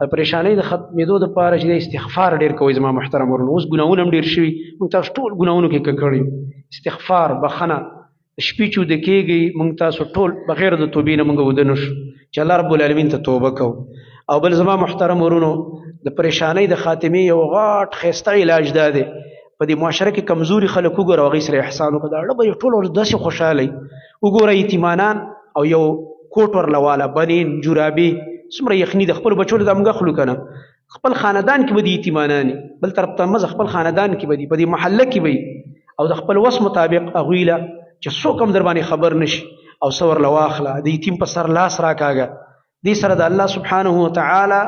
پریشانۍ د ختمېدو دپاره چې استغفار ډېر کوئ زما محترم ورونو. اوس ګناهونه هم ډېر شوي، موږ تاسو ټول ګناهونو کې ککړ یو. استغفار بخښنه د شپې چې وده کېږئ موږ تاسو ټول بغیر د توبې نه موږ وده نه شو چې الله رب العالمین ته توبه کوو. او بل زما محترم ورونو د پریشانۍ د خاتمې یو غټ ښایسته علاج دا دی، په دې معاشره کې کمزوري خلک وګوره او هغوی سره احسان وکړه. دا اړه به یې ټول داسې خوشحالی وګوره یتیمانان او یو کوټ ورله واله بنین جورابې څومره یخني د خپلو بچو له موږ اخلو که نه، خپل خاندان کې به د یتیمانان بل طرف ته مزه خپل خاندان کې به دي، په دې محله کې به او د خپل وس مطابق هغوی له چې څوک هم در باندې خبر نشي او څه ورله واخله، د یتیم په سر لاس راکاږه. دې سره د الله سبحانه وتعالی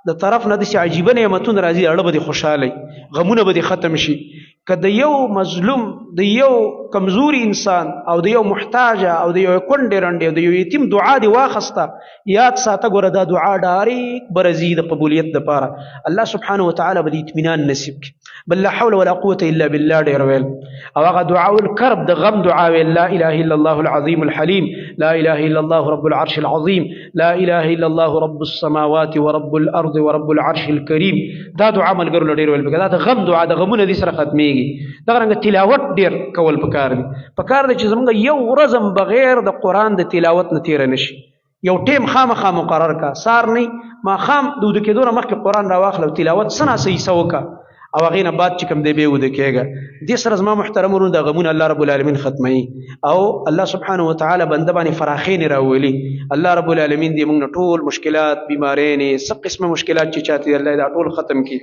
د طرف نه داسې عجیبه نعمتونه راځي، اړه به دې خوشحالی، غمونه به دې ختم شي. که د یو مظلوم د یو کمزوري انسان او د یو محتاجه او د یو کونډې رنډې او د یو یتیم دعا دې واخسته، یاد ساته ګوره دا دعا ډارېک به راځي د قبولیت دپاره. الله سبحانه وتعالی به د اطمینان نصیب کړي. بل لا حول ولا قوة الا بالله ډېر ویل او هغه دعا الکرب د غم دعا ویل، لا اله الا الله العظیم الحلیم، لا اله الا الله رب العرش العظیم، لا اله الا الله رب السماوات ورب الارض ورب العرش الكریم. دا دعا ملګرو له ډېر ویل پکار، دا د غم دعا د غمونه دې سره ختمېږي. دغه رنګه تلاوت ډېر کول پکار دي. پکار دی چې زموږ یو ورځ هم بغیر د قرآن د تلاوت نه تېره نشي. یو ټیم خامخا مقرر کا، سار نه ماښام د وده کېدو نه مخکې قرآن راواخله او تلاوت څه ناڅه حصه وکړه او هغې نه بعد چې کوم دی بیا وده کېږه. دې سره زما محترم ورونو د غمونه الله رب العالمین ختموي او الله سبحانه وتعالی بنده باندې فراخینې راولي. الله رب العالمین دې موږ نه ټول مشکلات بیمارۍ څه قسمه مشکلات چې چاته دی الله دا ټول ختم کړي.